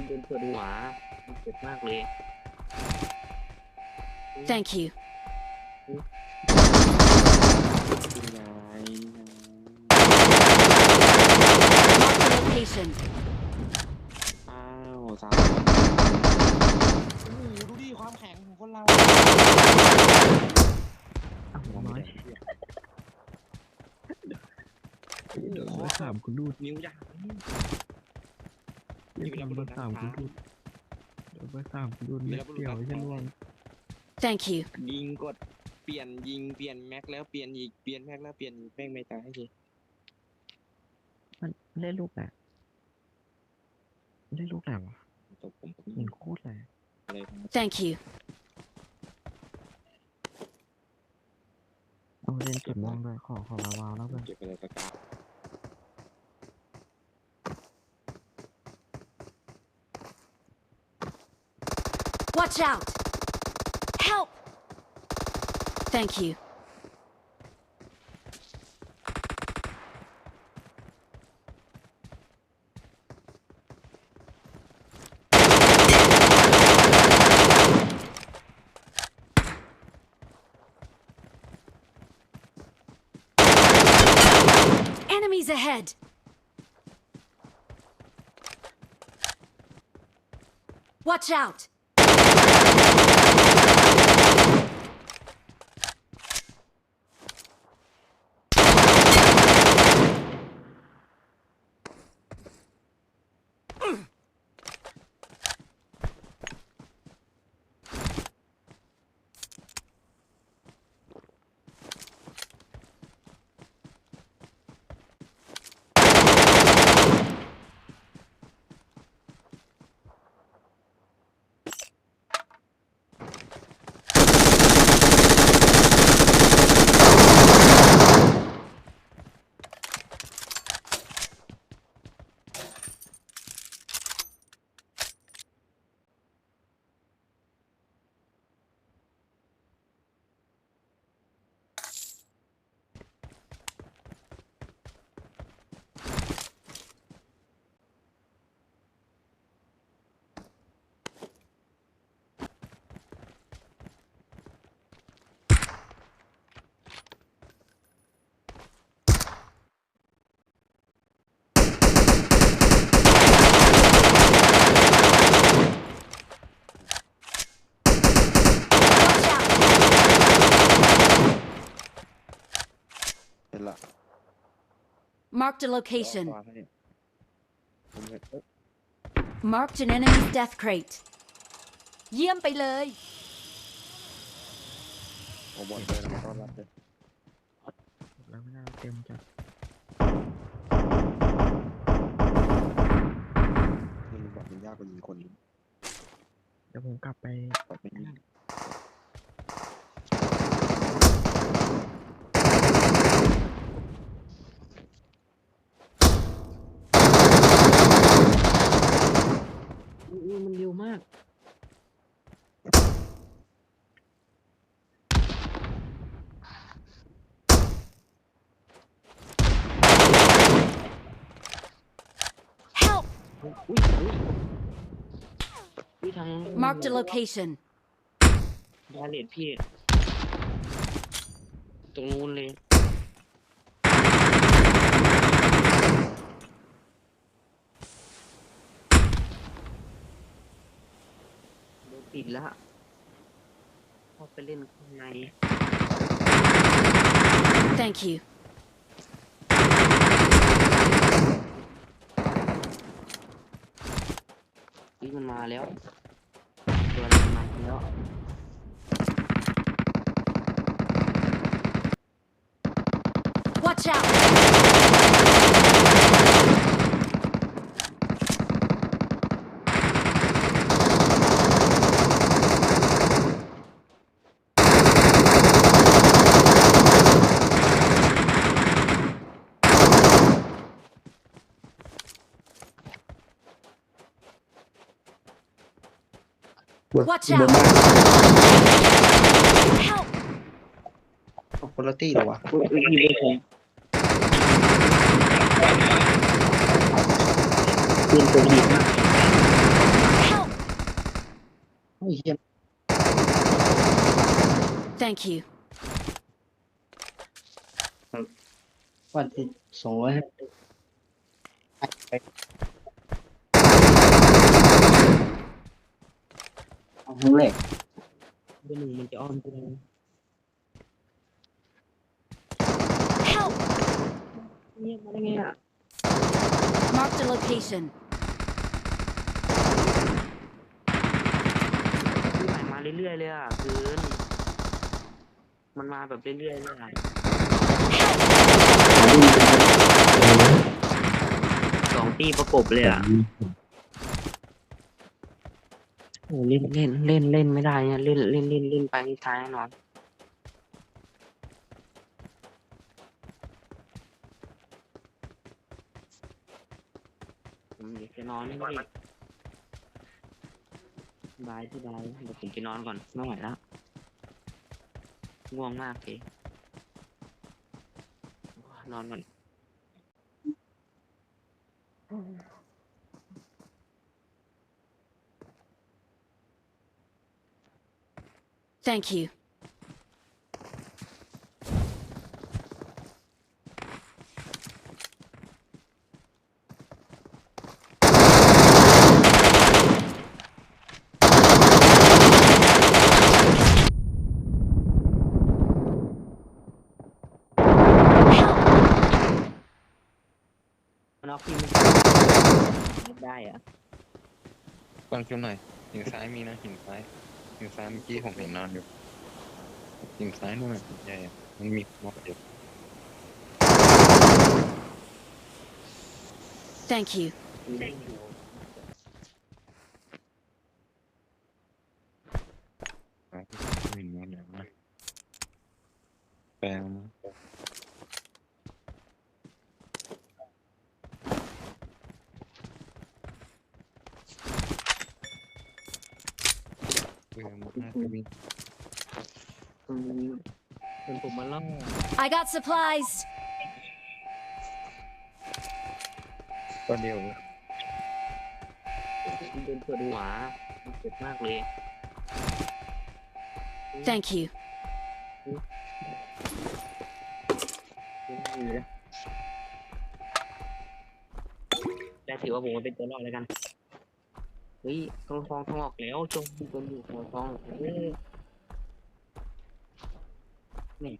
โดนเปิดหัวเจ็บมากเลย Thank you. ยังไง Mark the location. อ้าวสามโอ้โหดูดิความแข็งของคนเรา หัวน้อย เดี๋ยวมาถามคุณดูด นิ้วจะหัก เดี๋ยวมาถามคุณดูดเดี๋ยวมาถามคุณดูดเม็ดเดียวไม่ใช่ล่วง Thank you. ยิงกดเปลี่ยนยิงเปลี่ยนแม็กแล้วเปลี่ยนอีกเปลี่ยนแม็กแล้วเปลี่ยนแม่งไม่ตายให้ที มันเล่นลูกแหละเล่นลูกแหละวะ ตบผม ยิงโคตรเลย อะไร Thank you. เอาเล่นจุดม่วงด้วยขอมาวาวแล้วด้วย เก็บไปเลยประกาศ Watch out. Help. Thank you. Enemies ahead. Watch out. Watch out. เป็นละ Marked a location. ขวาให้ผมเห็น Marked an enemy's death crate. เยี่ยมไปเลย ผมบอลเลยนะต้อนรับเลย แล้วไม่น่าเต็มจัด มันบอกมันยากกว่ายิงคน เดี๋ยวผมกลับไป แบบไม่ยิง มันเร็วมาก Help. อุ้ยทาง Marked a location. บาเลตพี่ ตรงนู้นเลยโดนปิดแล้วเข้าไปเล่นข้างใน Thank you. นี่มันมาแล้วตัวอะไรมาแล้ว Watch out. Watch out. Help. คนละตี้เหรอวะ มีเบอร์ผมปืนตัวดีมาก เหี้ย Thank you. วันที่200ไปเอาครั้งแรก เบอร์หนึ่งมันจะอ้อมตัว Help! เงียบมาได้ไงอ่ะ Marked a location. ที่ไหลมาเรื่อยๆเลยอ่ะเกินมันมาแบบเรื่อยๆเลยอ่ะสองตีประกบเลยอ่ะโอ้เล่นไม่ได้เนี่ยเล่นไปนี่ตายแน่นอนผมอยากจะนอนนี่พี่บายเดี๋ยวผมไปนอนก่อนไม่ไหวแล้วง่วงมากเลยนอนก่อน Thank you. Help! มันเอาฟิล์มได้อะ ฟังชุดหน่อยหินซ้ายมีนะหินซ้ายเมื่อกี้ผมเห็นนอนอยู่หินซ้ายนู่นน่ะหินใหญ่อะมันมีมอสอยู่ Thank you. หินมอสอย่างนะแปลงนะมันน่าจะมี เป็นผมมาล่อ I got supplies. ก็เดียว เป็นตัวดูหวาเจ็บมากเลย Thank you. ดีนะแต่ถือว่าผมมาเป็นตัวรอดแล้วกันเฮ้ยทองออกแล้วจงตัวอยู่ทองนี่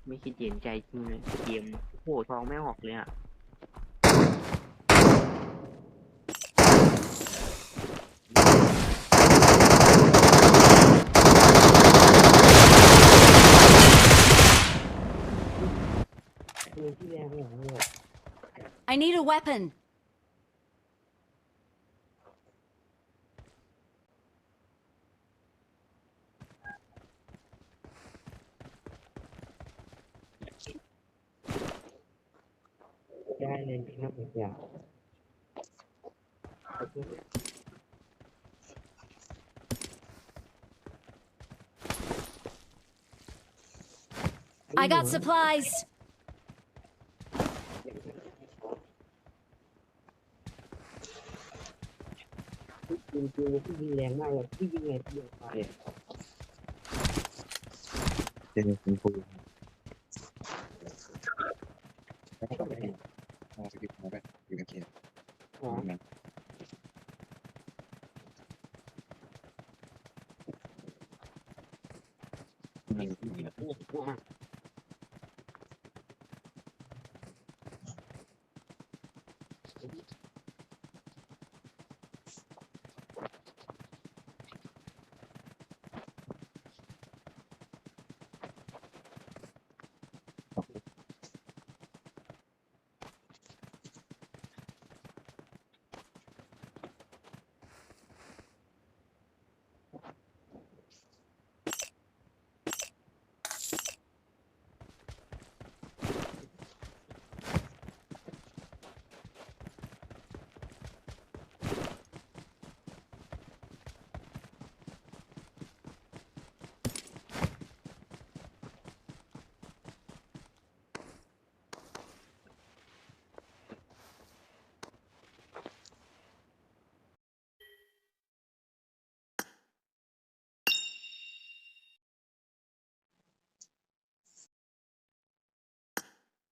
ไม่คิดเห็นใจจริงเลยเกมโอ้โหทองไม่ออกเลยอ่ะที่แรงหัวเลย I need a weapon. ได้เลยครับผมอยาก I got supplies. ยิงคือที่ยิงแรงมากเลยที่ยิงไงที่ยิงไป เจอคุณครูเอาสกิปมาไปอยู่กันเขียน อ๋อ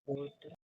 โอ้